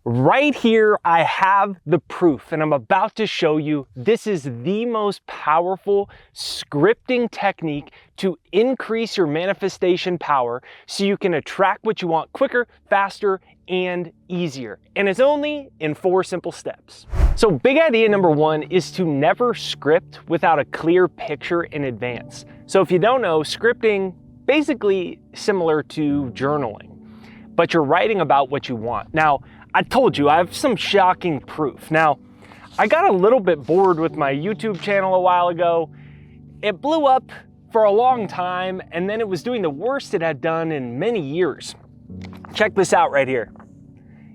Right here, I have the proof, and I'm about to show you this is the most powerful scripting technique to increase your manifestation power so you can attract what you want quicker, faster, and easier. And it's only in 4 simple steps. So big idea number 1 is to never script without a clear picture in advance. So if you don't know, scripting basically similar to journaling, but you're writing about what you want. Now, I told you I have some shocking proof. Now, I got a little bit bored with my YouTube channel a while ago. It blew up for a long time, and then it was doing the worst it had done in many years. Check this out right here.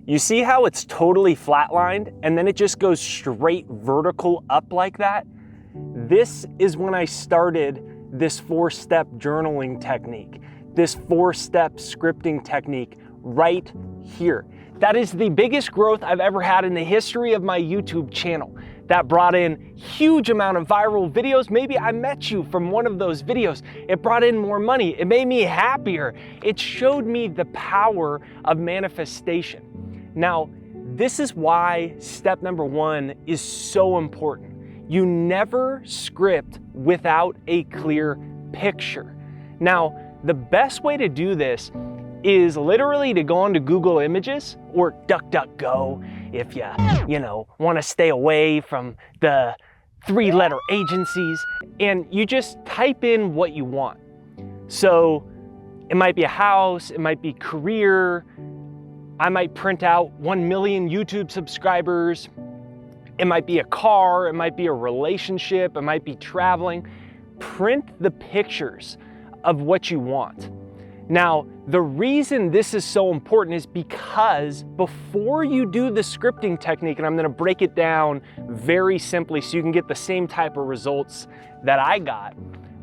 You see how it's totally flatlined and then it just goes straight vertical up like that? This is when I started this 4-step journaling technique, this 4-step scripting technique right here. That is the biggest growth I've ever had in the history of my YouTube channel. That brought in huge amount of viral videos. Maybe I met you from one of those videos. It brought in more money. It made me happier. It showed me the power of manifestation. Now, this is why step number 1 is so important. You never script without a clear picture. Now, the best way to do this is literally to go onto Google Images or DuckDuckGo if you want to stay away from the 3-letter agencies, and you just type in what you want. So it might be a house, it might be career, I might print out 1 million YouTube subscribers, it might be a car, it might be a relationship, it might be traveling. Print the pictures of what you want. Now, the reason this is so important is because before you do the scripting technique, and I'm gonna break it down very simply so you can get the same type of results that I got,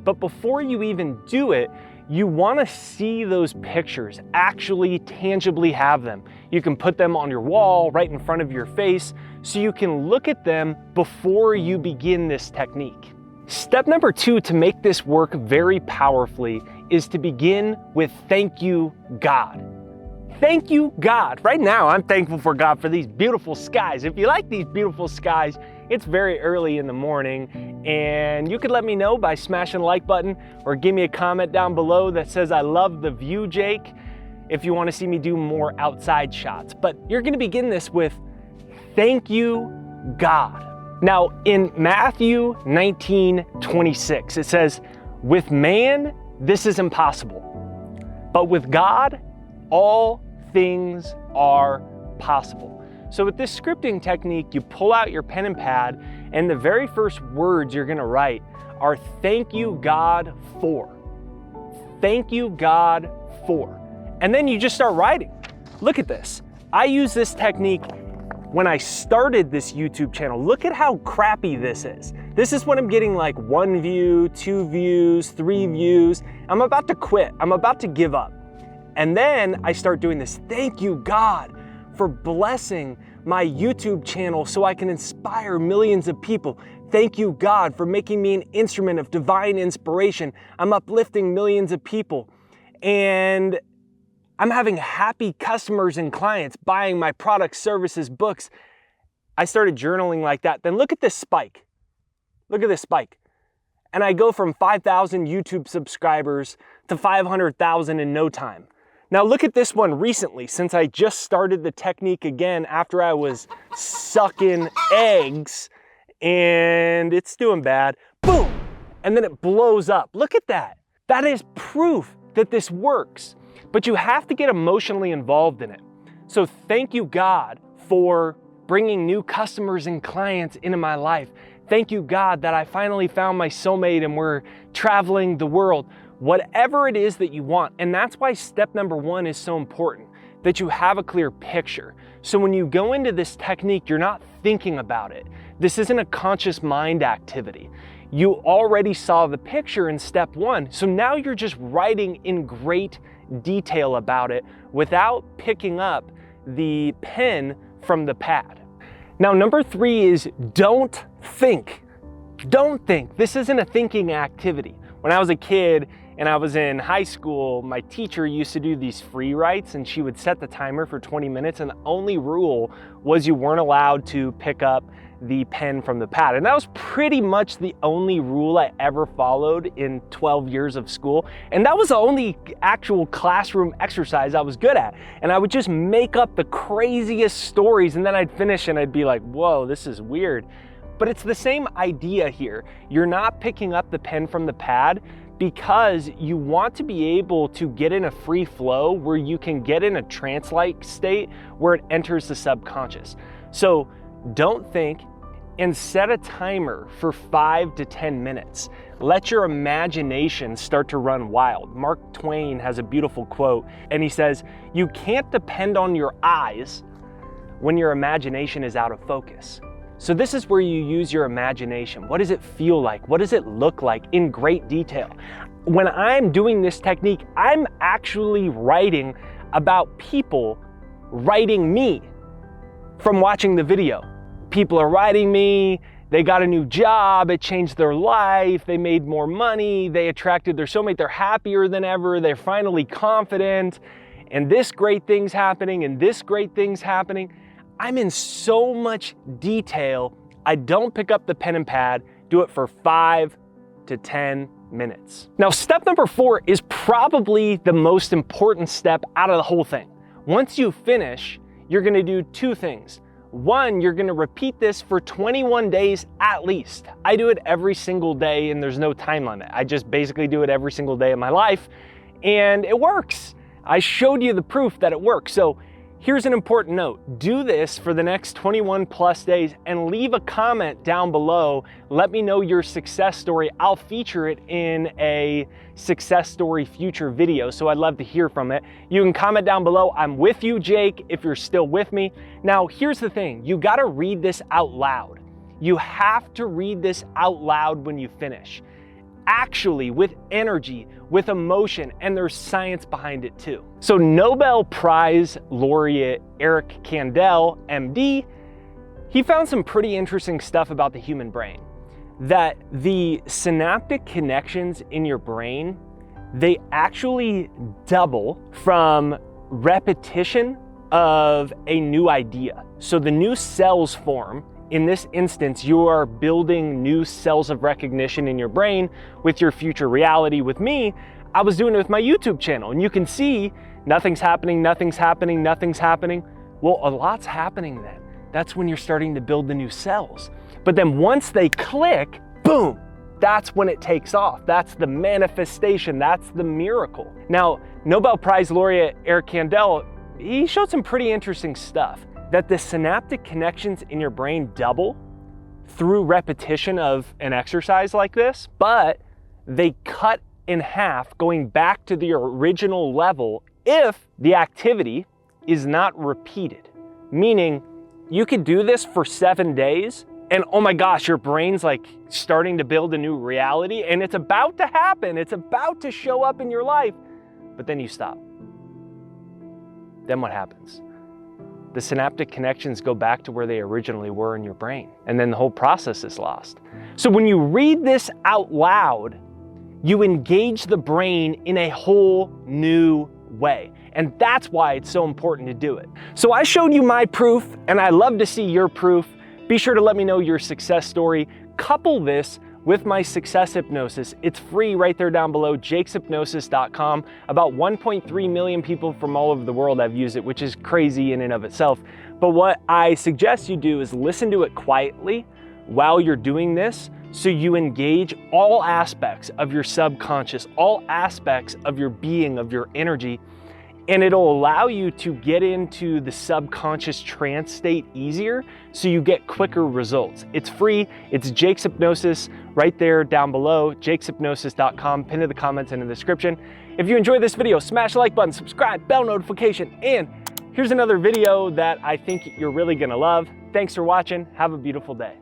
but before you even do it, you wanna see those pictures, actually tangibly have them. You can put them on your wall, right in front of your face, so you can look at them before you begin this technique. Step number 2 to make this work very powerfully is to begin with thank you, God. Thank you, God. Right now, I'm thankful for God for these beautiful skies. If you like these beautiful skies, it's very early in the morning, and you could let me know by smashing the like button or give me a comment down below that says, I love the view, Jake, if you want to see me do more outside shots. But you're going to begin this with thank you, God. Now, in Matthew 19:26, it says, with man, this is impossible, but with God, all things are possible. So with this scripting technique, you pull out your pen and pad, and the very first words you're gonna write are thank you, God, for. Thank you, God, for. And then you just start writing. Look at this. I use this technique when I started this YouTube channel. Look at how crappy this is. This is when I'm getting like 1 view, 2 views, 3 views. I'm about to quit. I'm about to give up. And then I start doing this. Thank you, God, for blessing my YouTube channel so I can inspire millions of people. Thank you, God, for making me an instrument of divine inspiration. I'm uplifting millions of people. And I'm having happy customers and clients buying my products, services, books. I started journaling like that. Then look at this spike. Look at this spike. And I go from 5,000 YouTube subscribers to 500,000 in no time. Now look at this one recently, since I just started the technique again after I was sucking eggs, and it's doing bad. Boom! And then it blows up. Look at that. That is proof that this works. But you have to get emotionally involved in it. So thank you, God, for bringing new customers and clients into my life. Thank you, God, that I finally found my soulmate and we're traveling the world. Whatever it is that you want. And that's why step number 1 is so important, that you have a clear picture. So when you go into this technique, you're not thinking about it. This isn't a conscious mind activity. You already saw the picture in step 1. So now you're just writing in great detail about it without picking up the pen from the pad. Now, number 3 is don't think. Don't think. This isn't a thinking activity. When I was a kid, and I was in high school, my teacher used to do these free writes, and she would set the timer for 20 minutes, and the only rule was you weren't allowed to pick up the pen from the pad. And that was pretty much the only rule I ever followed in 12 years of school. And that was the only actual classroom exercise I was good at. And I would just make up the craziest stories, and then I'd finish and I'd be like, whoa, this is weird. But it's the same idea here. You're not picking up the pen from the pad because you want to be able to get in a free flow where you can get in a trance-like state where it enters the subconscious. So don't think, and set a timer for 5 to 10 minutes. Let your imagination start to run wild. Mark Twain has a beautiful quote, and he says, "You can't depend on your eyes when your imagination is out of focus." So this is where you use your imagination. What does it feel like? What does it look like in great detail? When I'm doing this technique, I'm actually writing about people writing me from watching the video. People are writing me, they got a new job, it changed their life, they made more money, they attracted their soulmate, they're happier than ever, they're finally confident, and this great thing's happening, and this great thing's happening. I'm in so much detail, I don't pick up the pen and pad, do it for 5 to 10 minutes. Now, step number 4 is probably the most important step out of the whole thing. Once you finish, you're gonna do 2 things. 1, you're gonna repeat this for 21 days at least. I do it every single day and there's no time limit. I just basically do it every single day of my life and it works. I showed you the proof that it works. So here's an important note. Do this for the next 21 plus days and leave a comment down below. Let me know your success story. I'll feature it in a success story future video, so I'd love to hear from it. You can comment down below, "I'm with you, Jake," if you're still with me. Now, here's the thing. You gotta read this out loud. You have to read this out loud when you finish. Actually, with energy, with emotion, and there's science behind it too. So Nobel Prize laureate Eric Kandel, MD, he found some pretty interesting stuff about the human brain. That the synaptic connections in your brain, they actually double from repetition of a new idea. So the new cells form. In this instance, you are building new cells of recognition in your brain with your future reality. With me, I was doing it with my YouTube channel, and you can see nothing's happening, nothing's happening, nothing's happening. Well, a lot's happening then. That's when you're starting to build the new cells. But then once they click, boom, that's when it takes off. That's the manifestation, that's the miracle. Now, Nobel Prize laureate Eric Kandel, he showed some pretty interesting stuff. That the synaptic connections in your brain double through repetition of an exercise like this, but they cut in half going back to the original level if the activity is not repeated. Meaning, you could do this for 7 days and oh my gosh, your brain's like starting to build a new reality and it's about to happen, it's about to show up in your life, but then you stop. Then what happens? The synaptic connections go back to where they originally were in your brain, and then the whole process is lost. So when you read this out loud, you engage the brain in a whole new way. And that's why it's so important to do it. So I showed you my proof, and I love to see your proof. Be sure to let me know your success story. Couple this with my success hypnosis. It's free right there down below, jakeshypnosis.com. About 1.3 million people from all over the world have used it, which is crazy in and of itself. But what I suggest you do is listen to it quietly while you're doing this, so you engage all aspects of your subconscious, all aspects of your being, of your energy, and it'll allow you to get into the subconscious trance state easier, so you get quicker results. It's free, it's Jake's Hypnosis right there down below, jakeshypnosis.com, pinned in the comments and in the description. If you enjoyed this video, smash the like button, subscribe, bell notification, and here's another video that I think you're really gonna love. Thanks for watching, have a beautiful day.